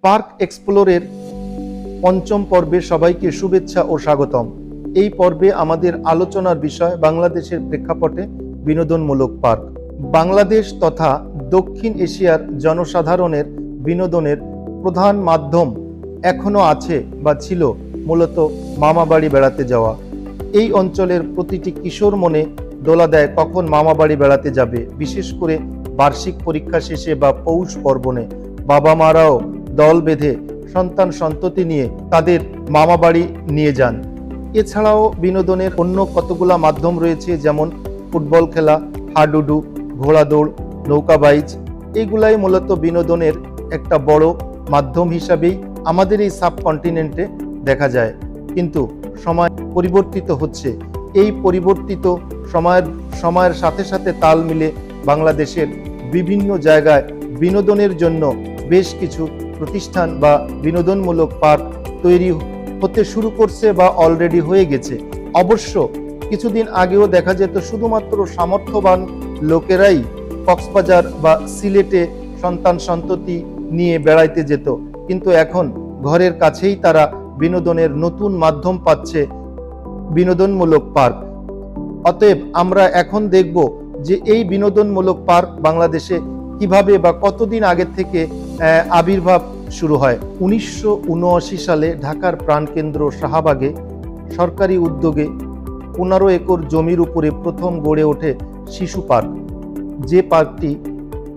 Park এক্সপ্লোরের পঞ্চম পর্বে সবাইকে শুভেচ্ছা ও স্বাগতম। এই পর্বে আমাদের আলোচনার বিষয় বাংলাদেশের প্রেক্ষাপটে বিনোদনমূলক পার্ক। বাংলাদেশ তথা দক্ষিণ এশিয়ার জনসাধারণের বিনোদনের প্রধান মাধ্যম এখনো আছে বা ছিল মূলত মামাবাড়ি বেড়াতে যাওয়া। এই অঞ্চলের প্রতিটি কিশোর মনে দোলা দেয় কখন মামাবাড়ি বেড়াতে যাবে, বিশেষ করে বার্ষিক পরীক্ষা শেষে বা পৌষ পার্বণে বাবা মারাও দল বেঁধে সন্তান সন্ততি নিয়ে তাদের মামাবাড়ি নিয়ে যান। এছাড়াও বিনোদনের অন্য কতগুলা মাধ্যম রয়েছে, যেমন ফুটবল খেলা, হাডুডু, ঘোড়া দৌড়, নৌকা বাইচ। এইগুলাই মূলত বিনোদনের একটা বড় মাধ্যম হিসাবেই আমাদের এই সাবকন্টিনেন্টে দেখা যায়। কিন্তু সময় পরিবর্তিত হচ্ছে। এই পরিবর্তিত সময়ের সাথে সাথে তাল মিলে বাংলাদেশের বিভিন্ন জায়গায় বিনোদনের জন্য বেশ কিছু প্রতিষ্ঠান বা বিনোদনমূলক পার্ক তৈরি হতে শুরু করছে বা অলরেডি হয়ে গেছে। অবশ্য কিছুদিন আগেও দেখা যেত শুধুমাত্র সামর্থ্যবান লোকেরাই কক্সবাজার বা সিলেটে সন্তান সন্ততি নিয়ে বেড়াইতে যেত, কিন্তু এখন ঘরের কাছেই তারা বিনোদনের নতুন মাধ্যম পাচ্ছে, বিনোদনমূলক পার্ক। অতএব আমরা এখন দেখব যে এই বিনোদনমূলক পার্ক বাংলাদেশে কিভাবে বা কতদিন আগে থেকে আবির্ভাব শুরু হয়। 1979 সালে ঢাকার প্রাণকেন্দ্র শাহবাগে সরকারি উদ্যোগে 15 একর জমির উপরে প্রথম গড়ে ওঠে শিশু পার্ক, যে পার্কটি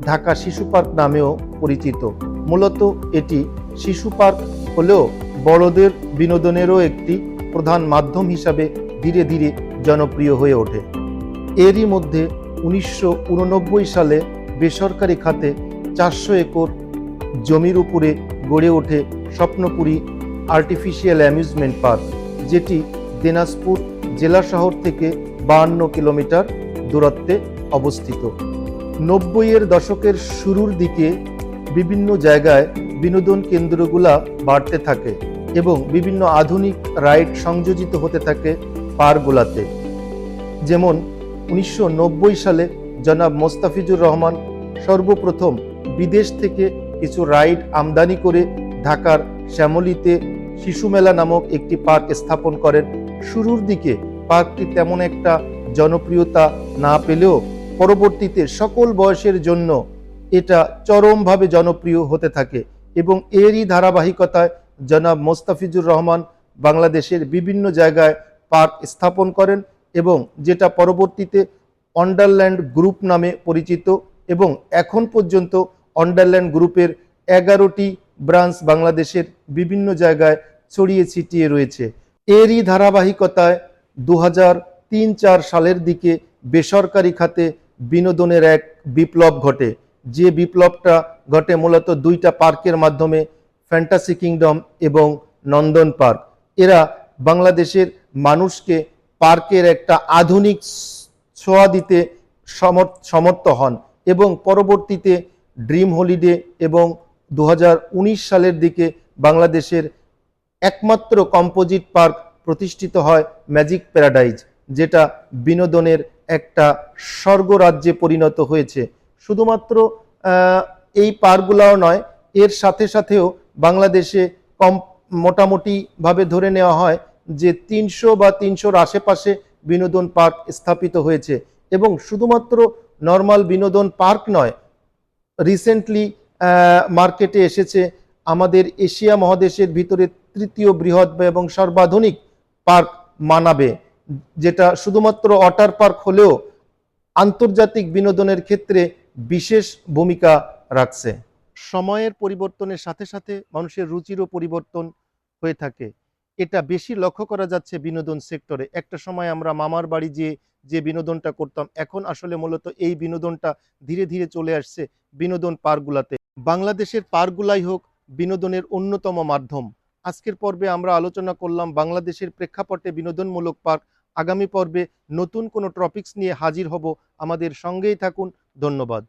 ঢাকা শিশু পার্ক নামেও পরিচিত। মূলত এটি শিশু পার্ক হলেও বড়দের বিনোদনেরও একটি প্রধান মাধ্যম হিসাবে ধীরে ধীরে জনপ্রিয় হয়ে ওঠে। এরই মধ্যে 1989 সালে বেসরকারি খাতে 400 একর জমির উপরে গড়ে ওঠে স্বপ্নপুরী আর্টিফিশিয়াল অ্যামিউজমেন্ট পার্ক, যেটি দিনাজপুর জেলা শহর থেকে 52 কিলোমিটার দূরত্বে অবস্থিত। 90-এর দশকের শুরুর দিকে বিভিন্ন জায়গায় বিনোদন কেন্দ্রগুলা বাড়তে থাকে এবং বিভিন্ন আধুনিক রাইড সংযোজিত হতে থাকে পার্কগুলাতে। যেমন 1990 সালে জনাব মোস্তাফিজুর রহমান সর্বপ্রথম বিদেশ থেকে কিছু রাইড আমদানি করে ঢাকার শ্যামলীতে শিশু মেলা নামক একটি পার্ক স্থাপন করেন। শুরুর দিকে পার্কটি তেমন একটা জনপ্রিয়তা না পেলেও পরবর্তীতে সকল বয়সের জন্য এটা চরমভাবে জনপ্রিয় হতে থাকে এবং এরই ধারাবাহিকতায় জনাব মোস্তাফিজুর রহমান বাংলাদেশের বিভিন্ন জায়গায় পার্ক স্থাপন করেন এবং যেটা পরবর্তীতে ওয়ান্ডারল্যান্ড গ্রুপ নামে পরিচিত এবং এখন পর্যন্ত ওয়ান্ডারল্যান্ড গ্রুপের 11টি ব্রাঞ্চ বাংলাদেশের বিভিন্ন জায়গায় ছড়িয়ে ছিটিয়ে রয়েছে। এরই ধারাবাহিকতায় 2003-4 সালের দিকে বেসরকারি খাতে বিনোদনের এক বিপ্লব ঘটে, যে বিপ্লবটা ঘটে মূলত দুইটা পার্কের মাধ্যমে, ফ্যান্টাসি কিংডম এবং নন্দন পার্ক। এরা বাংলাদেশের মানুষকে পার্কের একটা আধুনিক ছোঁয়া দিতে সমর্থ হন এবং পরবর্তীতে ড্রিম হলিডে এবং 2019 সালের দিকে বাংলাদেশের একমাত্র কম্পোজিট পার্ক প্রতিষ্ঠিত হয় ম্যাজিক প্যারাডাইজ, যেটা বিনোদনের একটা স্বর্গরাজ্যে পরিণত হয়েছে। শুধুমাত্র এই পার্কগুলাও নয়, এর সাথে সাথেও বাংলাদেশে মোটামুটি ভাবে ধরে নেওয়া হয় যে 300 বা 300-র আশেপাশে বিনোদন পার্ক স্থাপিত হয়েছে। এবং শুধুমাত্র নর্মাল বিনোদন পার্ক নয়, রিসেন্টলি মার্কেটে এসেছে আমাদের এশিয়া মহাদেশের ভিতরে তৃতীয় বৃহৎ এবং সর্বাধুনিক পার্ক মানাবে, যেটা শুধুমাত্র ওয়াটার পার্ক হলেও আন্তর্জাতিক বিনোদনের ক্ষেত্রে বিশেষ ভূমিকা রাখছে। সময়ের পরিবর্তনের সাথে সাথে মানুষের রুচিরও পরিবর্তন হয়ে থাকে। এটা বেশি লক্ষ্য করা যাচ্ছে বিনোদন সেক্টরে। একটা সময় আমরা মামার বাড়ি যে বিনোদনটা করতাম, এখন আসলে মূলত এই বিনোদনটা ধীরে ধীরে চলে আসছে বিনোদন পার্কগুলাতে। বাংলাদেশের পার্কগুলাই হোক বিনোদনের অন্যতম মাধ্যম। আজকের পর্বে আমরা আলোচনা করলাম বাংলাদেশের প্রেক্ষাপটে বিনোদনমূলক পার্ক। আগামী পর্বে নতুন কোনো টপিকস নিয়ে হাজির হব। আমাদের সঙ্গেই থাকুন। ধন্যবাদ।